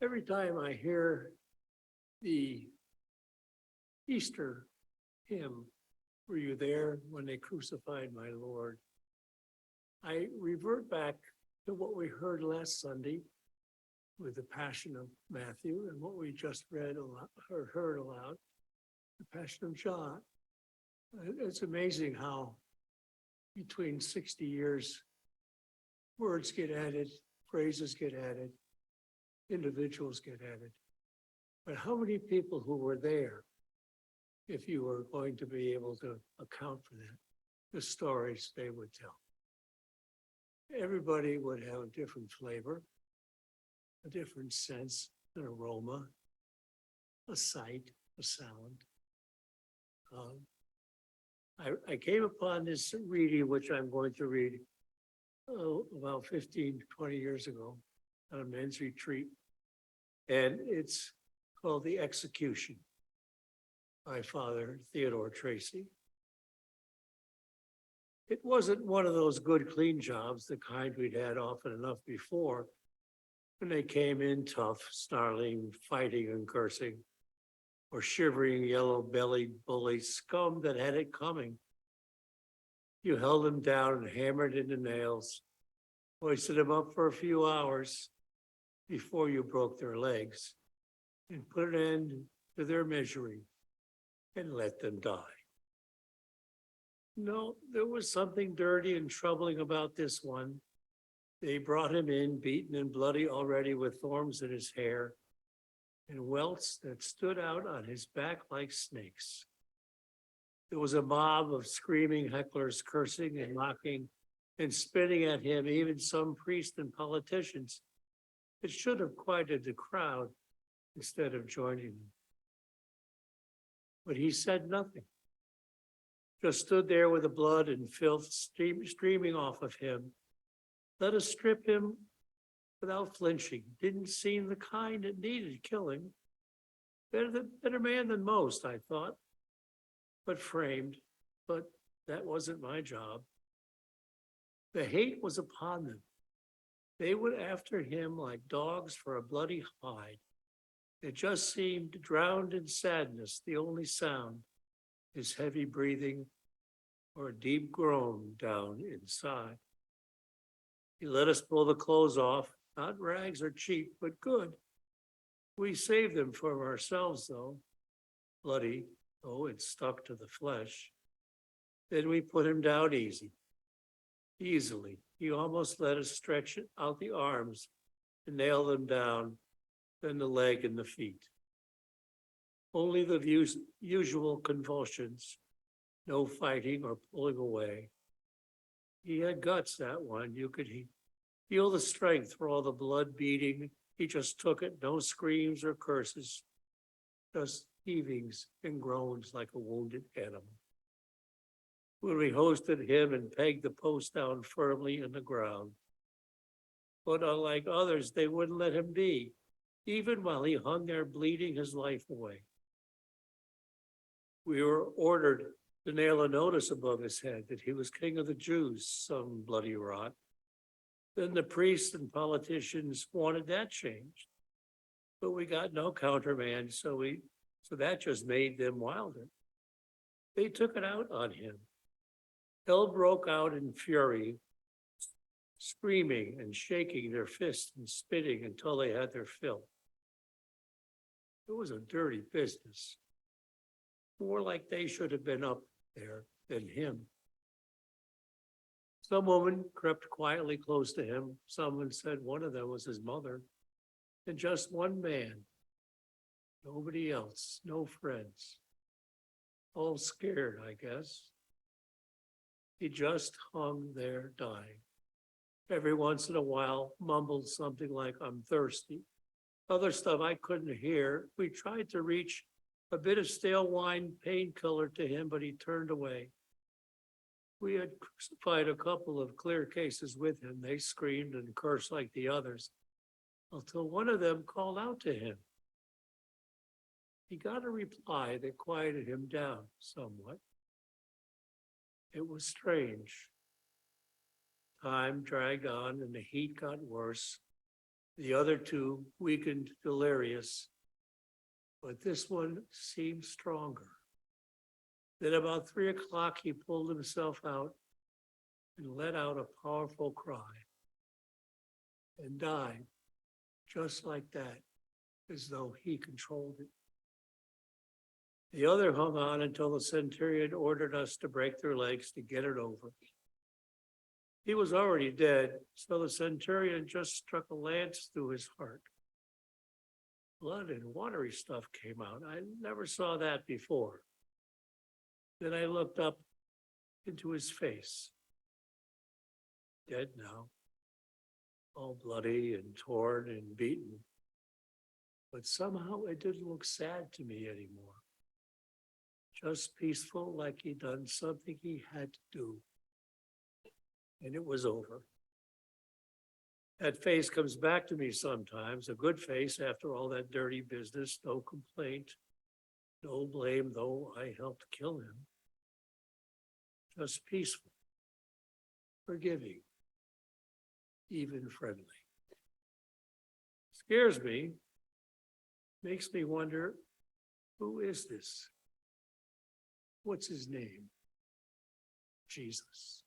Every time I hear the Easter hymn, "Were you there when they crucified my Lord?" I revert back to what we heard last Sunday with the Passion of Matthew and what we just read aloud, or heard aloud, the Passion of John. It's amazing how between 60 years, words get added, phrases get added, individuals get added. But how many people who were there, if you were going to be able to account for that, the stories they would tell? Everybody would have a different flavor, a different sense, an aroma, a sight, a sound. I came upon this reading, which I'm going to read about 15, 20 years ago on a men's retreat. And it's called The Execution by Father Theodore Tracy. It wasn't one of those good, clean jobs, the kind we'd had often enough before, when they came in tough, snarling, fighting and cursing, or shivering, yellow-bellied bully scum that had it coming. You held them down and hammered into nails, hoisted them up for a few hours before you broke their legs, and put an end to their misery and let them die. No, there was something dirty and troubling about this one. They brought him in, beaten and bloody already, with thorns in his hair and welts that stood out on his back like snakes. There was a mob of screaming hecklers, cursing and mocking and spitting at him, even some priests and politicians. It should have quieted the crowd instead of joining them. But he said nothing, just stood there with the blood and filth streaming off of him. Let us strip him without flinching. Didn't seem the kind that needed killing. Better man than most, I thought, but framed. But that wasn't my job. The hate was upon them. They went after him like dogs for a bloody hide. It just seemed drowned in sadness, the only sound, his heavy breathing or a deep groan down inside. He let us pull the clothes off, not rags or cheap, but good. We saved them from ourselves, though, bloody, oh, it stuck to the flesh. Then we put him down easily. He almost let us stretch out the arms and nail them down, then the leg and the feet. Only the usual convulsions, no fighting or pulling away. He had guts, that one. You could feel the strength for all the blood beating. He just took it, no screams or curses, just heavings and groans like a wounded animal. When we hosted him and pegged the post down firmly in the ground. But unlike others, they wouldn't let him be, even while he hung there bleeding his life away. We were ordered to nail a notice above his head that he was king of the Jews, some bloody rot. Then the priests and politicians wanted that changed, but we got no countermand, so that just made them wilder. They took it out on him. Hell broke out in fury, screaming and shaking their fists and spitting until they had their fill. It was a dirty business. More like they should have been up there than him. Some woman crept quietly close to him. Someone said one of them was his mother. And just one man. Nobody else, no friends. All scared, I guess. He just hung there dying. Every once in a while, mumbled something like, "I'm thirsty." Other stuff I couldn't hear. We tried to reach a bit of stale wine painkiller to him, but he turned away. We had crucified a couple of clear cases with him. They screamed and cursed like the others, until one of them called out to him. He got a reply that quieted him down somewhat. It was strange. Time dragged on and the heat got worse. The other two weakened, delirious, but this one seemed stronger. Then about 3 o'clock, he pulled himself out and let out a powerful cry and died just like that, as though he controlled it. The other hung on until the centurion ordered us to break their legs to get it over. He was already dead, so the centurion just struck a lance through his heart. Blood and watery stuff came out. I never saw that before. Then I looked up into his face. Dead now, all bloody and torn and beaten. But somehow it didn't look sad to me anymore. Just peaceful, like he'd done something he had to do. And it was over. That face comes back to me sometimes, a good face after all that dirty business, no complaint, no blame, though I helped kill him. Just peaceful, forgiving, even friendly. Scares me, makes me wonder, who is this? What's his name? Jesus.